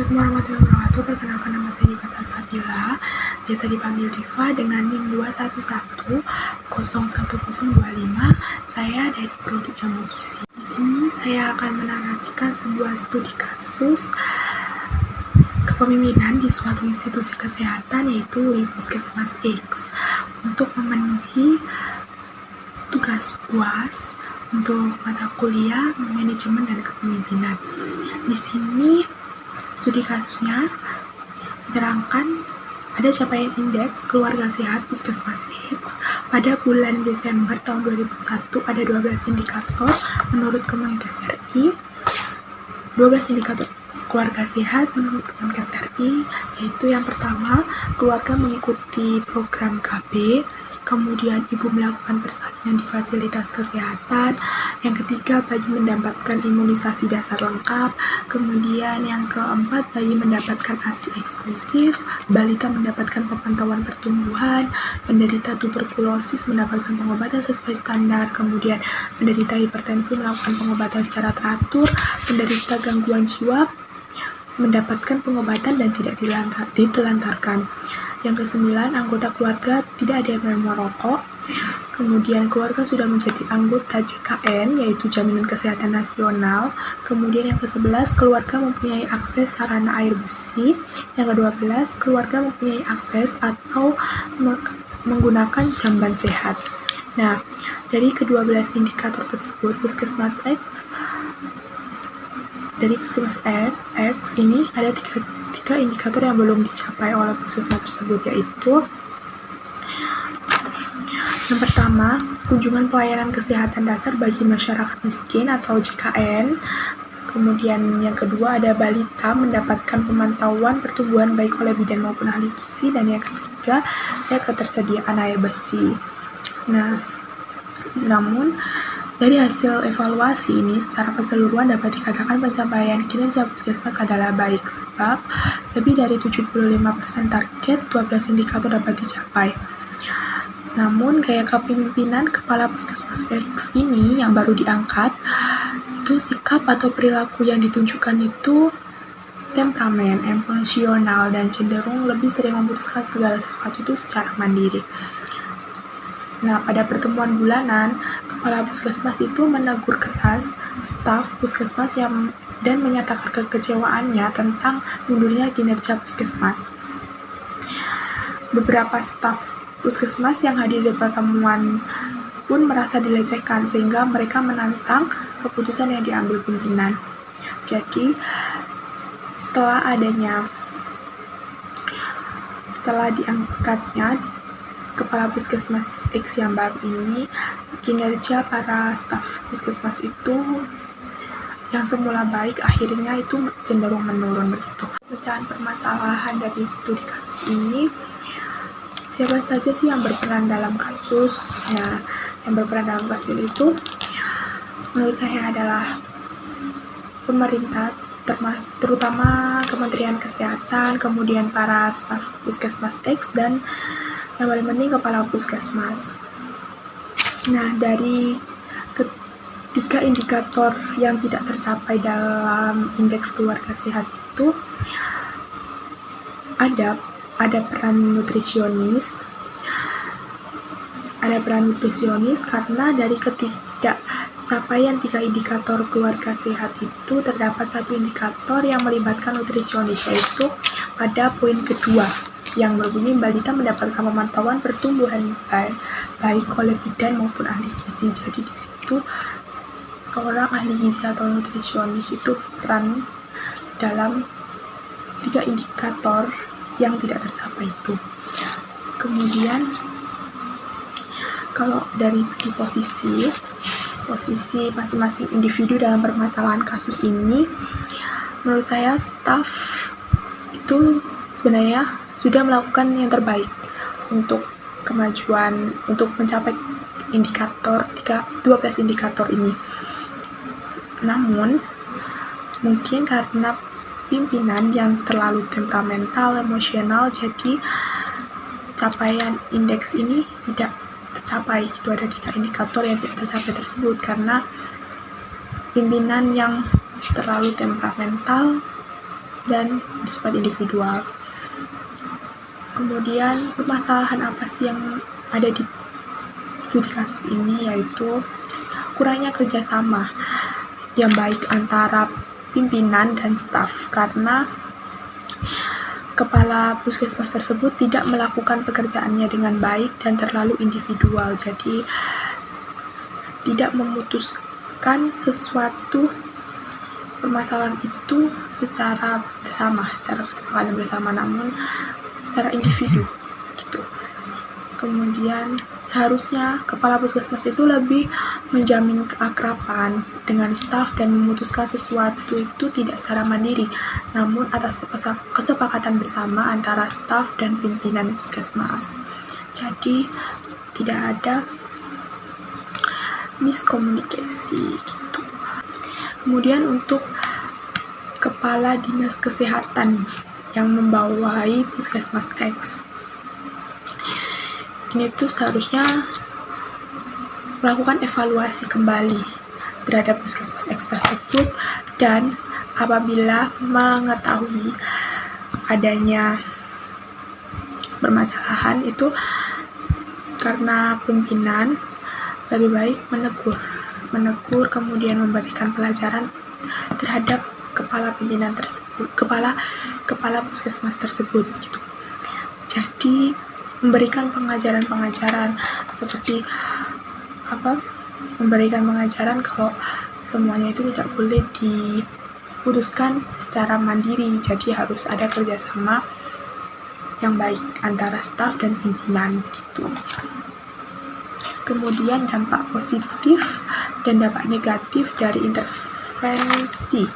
Assalamualaikum warahmatullahi wabarakatuh. Perkenalkan, nama saya Diva Salsabila, biasa dipanggil Diva, dengan NIM 211011025. Saya dari Prodi Ilmu Gizi. Di sini saya akan menarasikan sebuah studi kasus kepemimpinan di suatu institusi kesehatan, yaitu di Puskesmas X, untuk memenuhi tugas UAS untuk mata kuliah manajemen dan kepemimpinan. Di sini studi kasusnya diterangkan ada capaian indeks keluarga sehat Puskesmas X pada bulan Desember tahun 2001. Ada 12 indikator menurut Kemenkes RI. 12 indikator keluarga sehat menurut Kemenkes RI, yaitu yang pertama, keluarga mengikuti program KB. Kemudian ibu melakukan persalinan di fasilitas kesehatan. Yang ketiga, bayi mendapatkan imunisasi dasar lengkap. Kemudian yang keempat, bayi mendapatkan ASI eksklusif. Balita mendapatkan pemantauan pertumbuhan. Penderita tuberkulosis mendapatkan pengobatan sesuai standar. Kemudian penderita hipertensi melakukan pengobatan secara teratur. Penderita gangguan jiwa mendapatkan pengobatan dan tidak ditelantarkan. Yang kesembilan, anggota keluarga tidak ada yang merokok. Kemudian keluarga sudah menjadi anggota JKN, yaitu Jaminan Kesehatan Nasional. Kemudian yang ke-11, keluarga mempunyai akses sarana air bersih. Yang ke-12, keluarga mempunyai akses atau menggunakan jamban sehat. Nah, dari ke-12 indikator tersebut, Puskesmas X ini ada tiga indikator yang belum dicapai oleh puskesmas tersebut, yaitu yang pertama, kunjungan pelayanan kesehatan dasar bagi masyarakat miskin atau JKN. Kemudian yang kedua, ada balita mendapatkan pemantauan pertumbuhan baik oleh bidan maupun ahli gizi. Dan yang ketiga, ada ketersediaan air bersih. Namun dari hasil evaluasi ini, secara keseluruhan dapat dikatakan pencapaian kinerja puskesmas adalah baik, sebab lebih dari 75% target 12 indikator dapat dicapai. Namun, gaya kepemimpinan Kepala Puskesmas X ini yang baru diangkat, itu sikap atau perilaku yang ditunjukkan itu temperamen, emosional, dan cenderung lebih sering memutuskan segala sesuatu itu secara mandiri. Nah, pada pertemuan bulanan, Kepala Puskesmas itu menegur keras staf Puskesmas dan menyatakan kekecewaannya tentang mundurnya kinerja Puskesmas. Beberapa staf Puskesmas yang hadir di pertemuan pun merasa dilecehkan, sehingga mereka menantang keputusan yang diambil pimpinan. Jadi, setelah diangkatnya Kepala Puskesmas X yang baru ini, kinerja para staf Puskesmas itu yang semula baik akhirnya itu cenderung menurun begitu. Pecahan permasalahan dari studi kasus ini, siapa saja sih yang berperan dalam kasus? Nah, yang berperan dalam kasus itu menurut saya adalah pemerintah, terutama Kementerian Kesehatan, kemudian para staf Puskesmas X, dan yang paling penting Kepala Puskesmas. Nah, dari ketiga indikator yang tidak tercapai dalam indeks keluarga sehat itu ada peran nutrisionis. Karena dari ketidakcapaian 3 indikator keluarga sehat itu terdapat satu indikator yang melibatkan nutrisionis, yaitu pada poin kedua yang berbunyi balita mendapatkan pemantauan pertumbuhan baik oleh bidan maupun ahli gizi. Jadi di situ seorang ahli gizi atau nutrisionis itu peran dalam 3 indikator yang tidak tercapai itu. Kemudian kalau dari segi posisi masing-masing individu dalam permasalahan kasus ini, menurut saya staf itu sebenarnya sudah melakukan yang terbaik untuk kemajuan untuk mencapai 12 indikator ini. Namun, mungkin karena pimpinan yang terlalu temperamental, emosional, jadi capaian indeks ini tidak tercapai. Itu ada 3 indikator yang tidak tercapai tersebut karena pimpinan yang terlalu temperamental dan bersifat individual. Kemudian permasalahan apa sih yang ada di studi kasus ini, yaitu kurangnya kerjasama yang baik antara pimpinan dan staf, karena kepala puskesmas tersebut tidak melakukan pekerjaannya dengan baik dan terlalu individual, jadi tidak memutuskan sesuatu permasalahan itu secara kesepakatan bersama, namun secara individu gitu. Kemudian seharusnya kepala puskesmas itu lebih menjamin keakraban dengan staf dan memutuskan sesuatu itu tidak secara mandiri, namun atas kesepakatan bersama antara staf dan pimpinan puskesmas. Jadi tidak ada miskomunikasi gitu. Kemudian untuk kepala dinas kesehatan yang membawahi puskesmas X, ini tuh seharusnya melakukan evaluasi kembali terhadap puskesmas X tersebut, dan apabila mengetahui adanya permasalahan itu karena pimpinan, lebih baik menegur kemudian memberikan pelajaran terhadap kepala pimpinan tersebut, kepala puskesmas tersebut gitu. Jadi memberikan pengajaran seperti memberikan pengajaran kalau semuanya itu tidak boleh diputuskan secara mandiri, jadi harus ada kerjasama yang baik antara staf dan pimpinan gitu. Kemudian dampak positif dan dampak negatif dari intervensi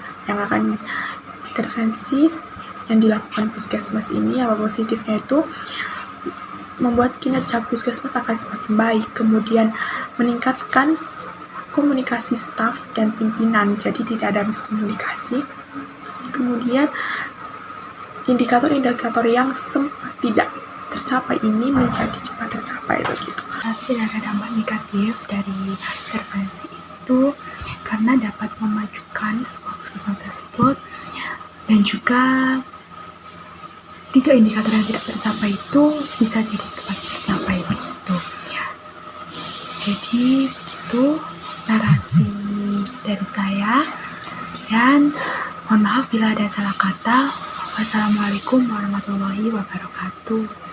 yang dilakukan puskesmas ini. Apa positifnya itu membuat kinerja puskesmas akan semakin baik, kemudian meningkatkan komunikasi staf dan pimpinan, jadi tidak ada miskomunikasi. Kemudian indikator-indikator yang sempat tidak tercapai ini menjadi cepat tercapai begitu. Tidak ada dampak negatif dari intervensi itu karena dapat memajukan sebuah puskesmas tersebut, dan juga 3 indikator yang tidak tercapai itu bisa jadi cepat tercapai begitu. Jadi begitu narasi dari saya. Sekian, mohon maaf bila ada salah kata. Wassalamualaikum warahmatullahi wabarakatuh.